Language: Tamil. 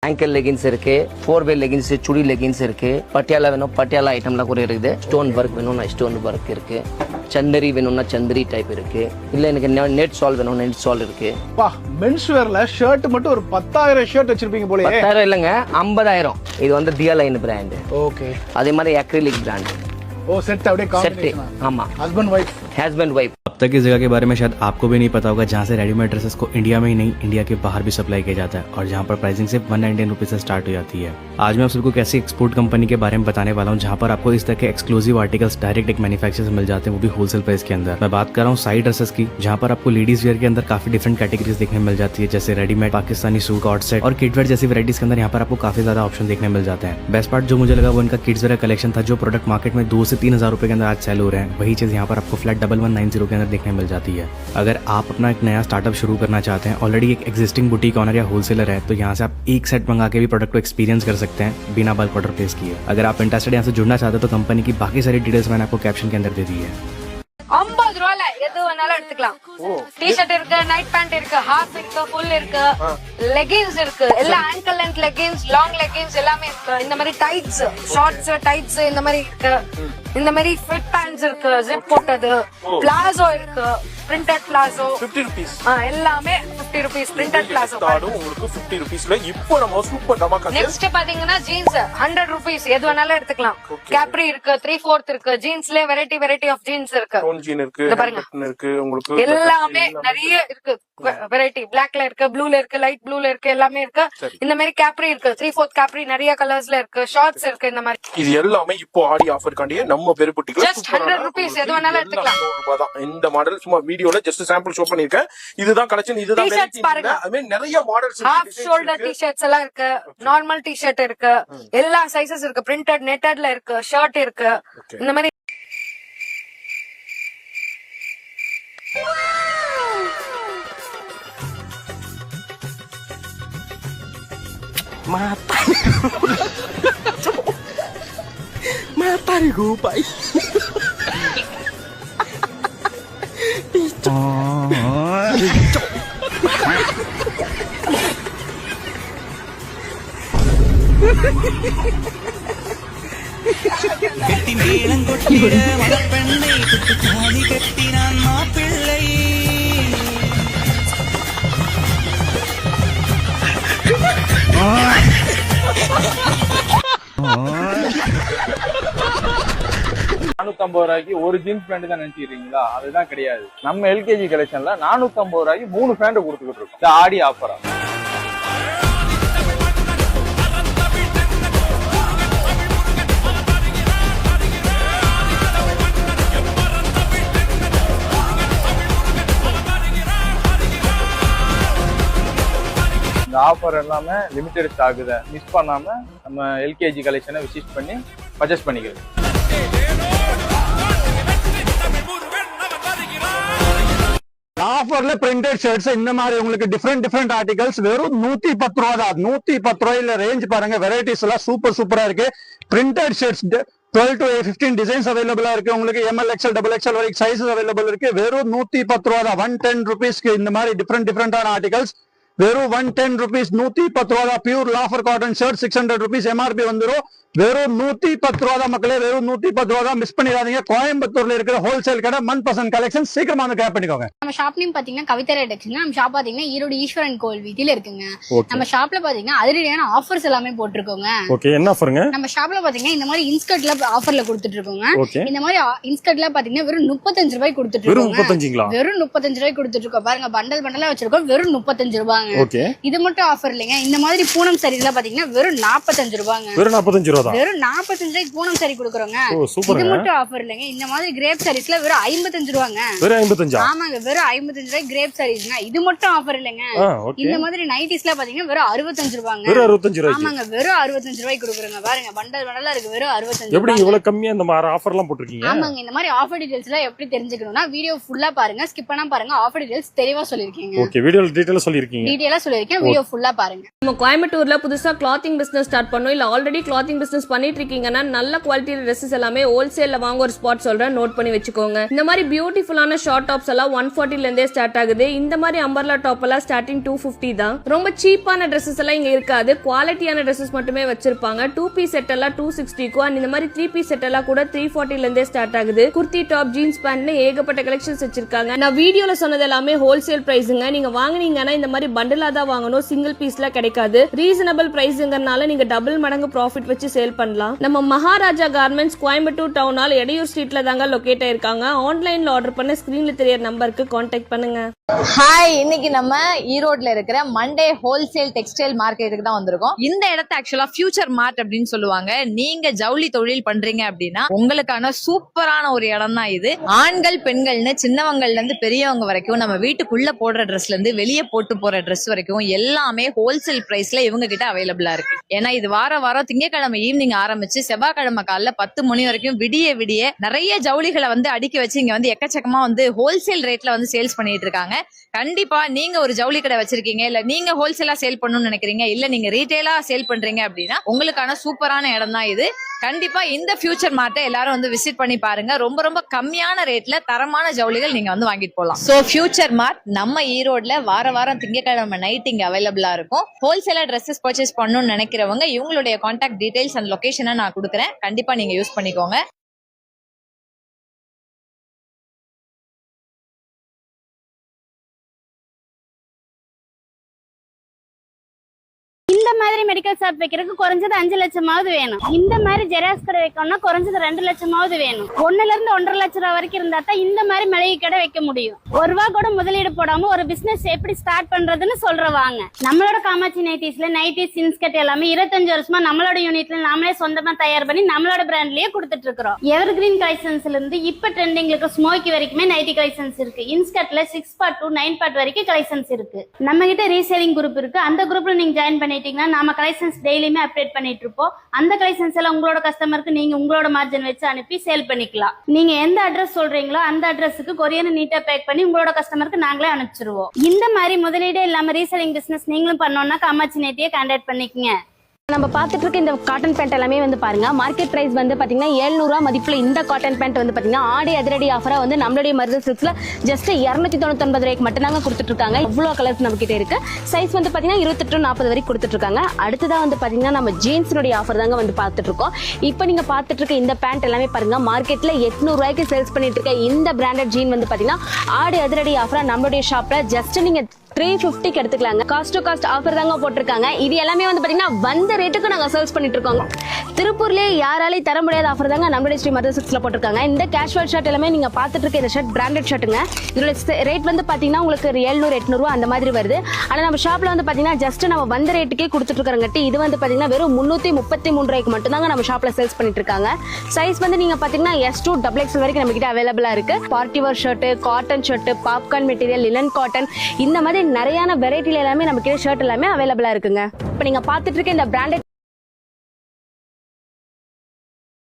ankle leggings இருக்கு, 4-way leggings, சுடி leggings இருக்கு, பட்டியாலா வேணும் பட்டியாலா ஐட்டம்லாம் கூட இருக்குது, ஸ்டோன் ஒர்க் வேணும்னா ஸ்டோன் ஒர்க் இருக்கு, சந்தரி வேணும்னா சந்தரி டைப் இருக்கு, இல்ல எனக்கு நெட் சால் வேணும் நெட் சால் இருக்கு. வா மென்ஸ் வேர்ல ஷர்ட் மட்டும் ஒரு 10,000 ஷர்ட் வச்சிருப்பீங்க போலயே. 10,000 இல்லங்க 50,000. இது வந்து தியா லைன் பிராண்ட். ஓகே. அதே மாதிரி அக்ரிலிக் பிராண்ட். ஓ செட் அப்படியே காம்பினேஷன். ஆமா. हस्बैंड वाइफ अब तक इस जगह के बारे में शायद आपको भी नहीं पता होगा जहाँ से रेडीमेड ड्रेसेस को इंडिया में ही नहीं इंडिया के बाहर भी सप्लाई किया जाता है और जहाँ पर प्राइसिंग सिर्फ 119 रुपीज से स्टार्ट हो जाती है। आज मैं आप सबको कैसी एक्सपोर्ट कंपनी के बारे में बताने वाला हूँ जहाँ पर आपको इस तरह के एक्सक्लूसिव आर्टिकल्स डायरेक्ट एक मैन्युफैक्चर से मिल जाते हैं, वो भी होलसेल प्राइस के अंदर। मैं बात कर रहा हूँ साई ड्रेसेस की, जहाँ पर आपको लेडीज वेयर के अंदर काफी डिफरेंट कैटेगरीज देखने मिल जाती है, जैसे readymade Pakistani suit, coord set और किड वेयर जैसी वैराइटीज के अंदर यहाँ पर आपको काफी ज्यादा ऑप्शन देखने मिल जाते हैं। बेस्ट पार्ट जो मुझे लगा वो इनका किड्स वेयर कलेक्शन था, जो प्रोडक्ट मार्केट में 2 से 3,000 रुपए के अंदर आज सेल हो रहे हैं, वही चीज यहाँ पर आपको फ्लैट 1190 के अंदर देखने मिल जाती है। अगर आप अपना एक नया स्टार्टअप शुरू करना चाहते हैं, ऑलरेडी एक एग्जिस्टिंग बुटीक ऑनर या होलसेलर है, तो यहाँ से आप एक सेट मंगा के भी प्रोडक्ट को एक्सपीरियंस कर सकते हैं बिना बल्क ऑर्डर प्लेस किए। अगर आप इंटरेस्टेड यहाँ से जुड़ना चाहते हो तो कंपनी की बाकी सारी डिटेल्स मैंने आपको कैप्शन के अंदर दे दी है। 50 ரூபாயில எது வேணாலும் எடுத்துக்கலாம். டி-ஷர்ட் இருக்கு, நைட் பேண்ட் இருக்கு, ஹாஃப் இருக்கு, ஃபுல் இருக்கு, லெகின்ஸ் இருக்கு, எல்லா angle length leggings, long leggings எல்லாமே இருக்கு. இந்த மாதிரி டைட்ஸ், ஷார்ட்ஸ், டைட்ஸ் இந்த மாதிரி இருக்கு. இந்த மாதிரி ஃபிட் பேண்ட்ஸ் இருக்கு, ஜிப் போட்டது, பிளாசோ இருக்கு, பிரிண்டட் பிளாசோ 50 rupees. எல்லாமே 50 rupees பிரிண்டட் பிளாசோ. உங்களுக்கு 50 rupeesல இப்போ நம்ம சூப்பர் டமாக்கா. நெக்ஸ்ட் பாத்தீங்கன்னா ஜீன்ஸ் 100 rupees எது வேணாலும் எடுத்துக்கலாம். கேப்ரி இருக்கு, 3/4 இருக்கு, ஜீன்ஸ்ல வெரைட்டி ஆஃப் ஜீன்ஸ் இருக்கு. ஜீன் இருக்கு, பட்டன் இருக்கு, உங்களுக்கு எல்லாமே நிறைய இருக்கு வெரைட்டி. பிளாக்ல இருக்கு, ப்ளூல இருக்கு, லைட் ப்ளூல இருக்கு, எல்லாமே இருக்கு. இந்த மாதிரி கேப்ரி இருக்கு, 3/4 கேப்ரி நிறைய கலர்ஸ்ல இருக்கு, ஷார்ட்ஸ் இருக்கு. இந்த மாதிரி இது எல்லாமே இப்போ ஆடி ஆஃபர் காண்டியே நம்ம பெருபுட்டிக்கு ஜஸ்ட் 100 rupees எது வேணாலும் எடுத்துக்கலாம். இந்த மாடல் சும்மா வீடியோல ஜஸ்ட் சாம்பிள் ஷோ பண்ணிருக்கேன். இதுதான் கலெக்ஷன், இதுதான் வெரைட்டி. ஐ மீன் நிறைய மாடல்ஸ் இருக்கு. ஹாஃப் ஷோல்டர் டி-ஷர்ட்ஸ் எல்லாம் இருக்கு, நார்மல் டி-ஷர்ட் இருக்கு, எல்லா சைஸஸ் இருக்கு, பிரிண்டட் நெட்டட்ல இருக்கு, ஷர்ட் இருக்கு. இந்த மாதிரி mata nih gue pak. கெட்டி மேளம் கொட்டிட மலப்பெண்ணை குட்டு தாலி கட்டினான் மாப்பிள்ளை. ரூபாய்க்கு ஒரு ஜீன்ஸ் பேண்ட் தான் நினைச்சிருக்கீங்களா? அதுதான் கிடையாது. நம்ம எல்கேஜி கலெக்ஷன்ல 450 ரூபாய்க்கு 3 பேண்ட் கொடுத்துக்கிட்டு இருக்கோம். ஆடி ஆஃபரா. இந்த ஆஃபர் எல்லாமே லிமிடெட் ஸ்டாக் தான். மிஸ் பண்ணாம நம்ம எல்கேஜி கலெக்ஷனை விசிட் பண்ணி பர்ச்சேஸ் பண்ணிக்கிறோம். ஆஃபர்ல பிரிண்டட் ஷர்ட்ஸ் இந்த மாதிரி உங்களுக்கு டிஃபரெண்ட் ஆர்டிகல்ஸ் வெறும் 110 ரூபா தான். 110 ரூபாயில ரேஞ்ச் பாருங்க. வெரைட்டிஸ் எல்லாம் சூப்பரா இருக்கு. பிரிண்டட் ஷர்ட்ஸ் 12 to 15 டிசைன்ஸ் அவைலபிளா இருக்கு. உங்களுக்கு ML XL XXL வரைக்கும் சைஸஸ் அவைலபிள் இருக்கு. வெறும் 110 ரூபா தான். 110 rupeesக்கு இந்த மாதிரி டிஃபரெண்டான ஆர்டிகல்ஸ் வெறும் 110 rupees. 110 ரூபா தான். Pure lawful cotton shirt 600 rupees MRP வந்துரும். வெறும் 110 ரூபா தான் மக்களே. வெறும் 110 ரூபா தான். மிஸ் பண்ணிடாதீங்க. கோயம்புத்தூர்ல இருக்கிற ஹோல்சேல் கடை மன்பசந்த் கலெக்ஷன். சீக்கிரமா வந்து கிராப் பண்ணிக்கோங்க. நம்ம ஷாப் நேம் பாத்தீங்கன்னா கவிதா ரெடக்ஷன். நம்ம ஷாப் பாத்தீங்கன்னா ஈரோடு ஈஸ்வரன் கோவில் வீதியில இருக்குங்க. நம்ம ஷாப்ல பாத்தீங்கன்னா அதிரடியான ஆஃபர்ஸ் எல்லாமே போட்டுருக்கோங்க. ஓகே, என்ன ஆஃபருங்க? நம்ம ஷாப்ல பாத்தீங்கன்னா இந்த மாதிரி இன்ஸ்கர்ட்ல ஆஃபர்ல கொடுத்துட்டு இருக்கோங்க. இந்த மாதிரி இன்ஸ்கர்ட்ல பாத்தீங்கன்னா வெறும் 35 ரூபாய் கொடுத்துட்டு இருக்கோம். வெறும் 35 ரூபாய் கொடுத்துட்டு இருக்கோம். பாருங்க பண்டலா வச்சிருக்கோம். வெறும் 35 ரூபாங்க. இது மட்டும் ஆஃபர் இல்லைங்க. இந்த மாதிரி பூனம் சாரீஸ்ல பாத்தீங்கன்னா வெறும் 45 ரூபாங்க. வெறும் 45 ரூபா தான். வெறும் 45 ரூபாய்க்கு பூனம் சாரி கொடுக்குறோங்க. இது மட்டும் ஆஃபர் இல்லைங்க. இந்த மாதிரி கிரேப் சாரீஸ்ல வெறும் 55 ரூபாங்க. வெறும் 55. ஆமாங்க, வெறும் 55 ரூபாய்க்கு கிரேப் சாரீஸ்ங்க. இது மட்டும் ஆஃபர் இல்லைங்க. இந்த மாதிரி நைட்டிஸ்ல பாத்தீங்கன்னா வெறும் 65 ரூபாங்க. வெறும் 65 ரூபாய். ஆமாங்க, வெறும் 65 ரூபாய்க்கு கொடுக்குறோங்க. பாருங்க பண்டலா இருக்கு. வெறும் 65. எப்படி இவ்வளவு கம்மியா இந்த மாதிரி ஆஃபர் எல்லாம் போட்டுருக்கீங்க? ஆமாங்க, இந்த மாதிரி ஆஃபர் டீடைல்ஸ் எல்லாம் எப்படி தெரிஞ்சுக்கணும்னா வீடியோ ஃபுல்லா பாருங்க, ஸ்கிப் பண்ணாம பாருங்க. ஆஃபர் டீடைல்ஸ் தெளிவா சொல்லிருக்கீங்க. ஓகே, வீடியோல டீடைலா சொல்லிருக்கீங்க. டீடைலா சொல்லிருக்கேன், வீடியோ ஃபுல்லா பாருங்க. நம்ம கோயம்புத்தூர்ல புதுசா கிளாத்திங் பிசினஸ் ஸ்டார்ட் பண்ணோம், இல்ல ஆல்ரெடி கிளாத்திங் பிசினஸ் பண்ணிட்டு இருக்கீங்கன்னா நல்ல குவாலிட்டியில ட்ரெஸ்ஸஸ் எல்லாமே ஹோல்சேல்ல வாங்க ஒரு ஸ்பாட் சொல்றேன், நோட் பண்ணி வச்சுக்கோங்க. இந்த மாதிரி பியூட்டிஃபுல்லான ஷார்ட் டாப்ஸ் எல்லாம் 140 ல இருந்தே ஸ்டார்ட் ஆகுது. இந்த மாதிரி அம்பர்லா டாப் எல்லாம் ஸ்டார்டிங் 250 தான். ரொம்ப சீப்பான ட்ரெஸ்ஸஸ் எல்லாம் இங்க இருக்காது, குவாலிட்டியான ட்ரெஸ்ஸஸ் மட்டுமே வச்சிருப்பாங்க. 2 பீஸ் செட் எல்லாம் 260 க்கு, அண்ட் இந்த மாதிரி 3 பீஸ் செட் எல்லாம் கூட 340 ல இருந்தே ஸ்டார்ட் ஆகுது. குர்த்தி டாப், ஜீன்ஸ் பேண்ட் ஏகப்பட்ட கலெக்ஷன்ஸ் வச்சிருக்காங்க. நான் வீடியோல சொன்னது எல்லாமே ஹோல்சேல் பிரைஸுங்க. நீங்க வாங்குனீங்கன்னா இந்த மாதிரி பண்டலா தான் வாங்கணும், சிங்கிள் பீஸ்ல கிடைக்காது. ரீசனபிள் பிரைஸ்ங்கறனால நீங்க டபுள் மடங்கு ப்ராஃபிட் வச்சு சேல் பண்ணலாம். நம்ம Maharaja garments Coimbatore town hall Edayur ஸ்ட்ரீட்ல தாங்க லொகேட் ஆயிருக்காங்க. ஆன்லைன்ல ஆர்டர் பண்ண ஸ்கிரீன்ல தெரியற நம்பருக்கு கான்டாக்ட் பண்ணுங்க. ஹாய், இன்னைக்கு நம்ம ஈரோட்ல இருக்கிற மண்டே ஹோல்சேல் டெக்ஸ்டைல் மார்க்கெட்டுக்கு தான் வந்திருக்கோம். இந்த இடத்த ஆக்சுவலா ஃபியூச்சர் மார்ட் அப்படின்னு சொல்லுவாங்க. நீங்க ஜவுளி தொழில் பண்றீங்க அப்படின்னா உங்களுக்கான சூப்பரான ஒரு இடம் தான் இது. ஆண்கள் பெண்கள்னு சின்னவங்கள்ல இருந்து பெரியவங்க வரைக்கும் நம்ம வீட்டுக்குள்ள போடுற ட்ரெஸ்ல இருந்து வெளியே போட்டு போற ட்ரெஸ் வரைக்கும் எல்லாமே ஹோல்சேல் பிரைஸ்ல இவங்க கிட்ட அவைலபிளா இருக்கு. ஏன்னா இது வாரம் திங்கட்கிழமை ஈவினிங் ஆரம்பிச்சு செவ்வாய்க்கிழமை காலைல 10 மணி வரைக்கும் விடிய நிறைய ஜவுளிகளை அடுக்கி வச்சு இங்க எக்கச்சக்கமா ஹோல்சேல் ரேட்ல சேல்ஸ் பண்ணிட்டு இருக்காங்க. கண்டிப்பா நீங்க ஒரு ஜவுளி கடை வச்சிருக்கீங்க, இல்ல நீங்க ஹோல்சேலா சேல் பண்ணணும்னு நினைக்கிறீங்க, இல்ல நீங்க ரீட்டைலா சேல் பண்றீங்க அப்படின்னா உங்களுக்கான சூப்பரான இடம் தான் இது. கண்டிப்பா இந்த ஃபியூச்சர் மார்ட்டை எல்லாரும் விசிட் பண்ணி பாருங்க. ரொம்ப ரொம்ப கம்மியான ரேட்ல தரமான ஜவுளிகள் நீங்க வாங்கிட்டு போகலாம். சோ ஃபியூச்சர் மார்ட் நம்ம ஈரோட்ல வாரம் திங்கட்கிழமை நைட் இங்க அவைலபிளா இருக்கும். ஹோல்சேலா ட்ரெஸ்ஸஸ் பர்ச்சேஸ் பண்ணணும்னு நினைக்கிறவங்க இவங்களுடைய கான்டாக்ட் டீடைல்ஸ் அண்ட் லொகேஷனை நான் கொடுக்குறேன், கண்டிப்பா நீங்க யூஸ் பண்ணிக்கோங்க. இந்த மாதிரி மெடிக்கல் ஷாப் வைக்கிறதுக்கு குறைஞ்சது 5 லட்சமாவது வேணும். இந்த மாதிரி ஜெராக்ஸ் கடை வைக்கணும்னா குறைஞ்சது 2 லட்சமாவது வேணும். 1 ல இருந்து 1.5 லட்சம் ரூபாய் வரைக்கும் இருந்தா தான் இந்த மாதிரி மளிகை கடை வைக்க முடியும். 1 ரூபா கூட முதலீடு போடாம ஒரு பிசினஸ் எப்படி ஸ்டார்ட் பண்றதுன்னு சொல்றவாங்க. நம்மளோட காமாட்சி நைட்டிஸ்ல நைட்டிஸ் இன்ஸ்கர்ட் எல்லாமே 25 வருஷமா நம்மளோட யூனிட்ல நாமளே சொந்தமா தயார் பண்ணி நம்மளோட பிராண்ட்லயே கொடுத்துட்டு இருக்கிறோம். எவர் கிரீன் கலெக்ஷன்ஸ்ல இருந்து இப்ப ட்ரெண்டிங்ல இருக்க ஸ்மோக்கி வரைக்குமே நைட்டி கலெக்ஷன்ஸ் இருக்கு. இன்ஸ்கர்ட்ல 6 பார்ட் to 9 பார்ட் வரைக்கும் கலெக்ஷன்ஸ் இருக்கு. நம்ம கிட்ட ரீசேலிங் குரூப் இருக்கு. அந்த குரூப்ல நீங்க ஜாயின் பண்ணிட்டீங்கன்னா நாம கலெக்ஷன்ஸ் டெய்லியுமே அப்டேட் பண்ணிட்டு இருப்போம். அந்த கலெக்ஷன்ஸ் எல்லாம் உங்களோட கஸ்டமருக்கு நீங்க உங்களோட மார்ஜின் வச்சு அனுப்பி சேல் பண்ணிக்கலாம். நீங்க எந்த அட்ரஸ் சொல்றீங்களோ அந்த அட்ரஸுக்கு கொரியர் நீட்டா பேக் பண்ணி உங்களோட கஸ்டமருக்கு நாங்களே அனுப்பிச்சிருவோம். இந்த மாதிரி முதலீடே இல்லாம ரீசேலிங் பிசினஸ் நீங்களும் பண்ணோம்னா காமாட்சி நைட்டியை கான்டாக்ட் பண்ணிக்கங்க. நம்ம பார்த்துட்டு இருக்க இந்த காட்டன் பேண்ட் எல்லாமே பாருங்க, மார்க்கெட் பிரைஸ் பாத்தீங்கன்னா 700 ரூபா மதிப்புல இந்த காட்டன் பேண்ட் பாத்தீங்கன்னா ஆடி அதிரடி ஆஃபரா நம்மளுடைய மருது சில்க்ஸ்ல ஜஸ்ட் 299 ரூபாய்க்கு மட்டும் தாங்க கொடுத்துட்டு இருக்காங்க. இவ்வளவு கலர்ஸ் நம்ம கிட்ட இருக்கு. சைஸ் பாத்தீங்கன்னா 28 to 40 வரைக்கும் கொடுத்துட்டு இருக்காங்க. அடுத்ததா பாத்தீங்கன்னா நம்ம ஜீன்ஸினுடைய ஆஃபர் தாங்க பார்த்துட்டு இருக்கோம். இப்போ நீங்க பார்த்துட்டு இருக்க இந்த பேண்ட் எல்லாமே பாருங்க, மார்க்கெட்ல 800 ரூபாய்க்கு சேல்ஸ் பண்ணிட்டு இருக்க இந்த பிராண்டட் ஜீன் பாத்தீங்கன்னா ஆடி அதிரடி ஆஃபரா நம்மளுடைய ஷாப்ல ஜஸ்ட் நீங்க 350 எடுத்துக்கலாங்க. காஸ்ட் டு காஸ்ட் ஆஃபர் தாங்க போட்டிருக்காங்க. இது எல்லாமே பாத்தீங்கன்னா வந்த ரேட்டுக்கு நாங்க சேல்ஸ் பண்ணிட்டு இருக்கோம். திருப்பூர்லயே யாராலையும் தர முடியாத ஆஃபர் தாங்க நம்மளுடைய ஸ்ரீ மருது சில்க்ஸ்ல போட்டிருக்காங்க. இந்த கேஷுவல் ஷர்ட் எல்லாமே நீங்க பாத்துட்டு இருக்க இந்த ஷர்ட் பிராண்டட் ஷர்ட்டுங்க. இதோட ரேட் பாத்தீங்கன்னா உங்களுக்கு 700-800 ரூபா அந்த மாதிரி வருது. ஆனா நம்ம ஷாப்ல பாத்தீங்கன்னா ஜஸ்ட் நம்ம வந்த ரேட்டுக்கே கொடுத்துட்டு இருக்கறங்கட்டி இது பாத்தீங்கன்னா வெறும் 333 ரூபாய்க்கு மட்டும் தாங்க நம்ம ஷாப்ல சேல்ஸ் பண்ணிட்டு இருக்காங்க. சைஸ் நீங்க பாத்தீங்கன்னா S to XXL வரைக்கும் நம்ம கிட்ட அவைலபிளா இருக்கு. Party wear shirt, cotton shirt, popcorn material, linen cotton, இந்த மாதிரி நிறைய வெரைட்டில எல்லாமே நம்ம கிட்ட ஷர்ட் எல்லாமே அவைலபிளா இருக்குங்க. இப்போ நீங்க பாத்துட்டு இருக்க இந்த பிராண்டட்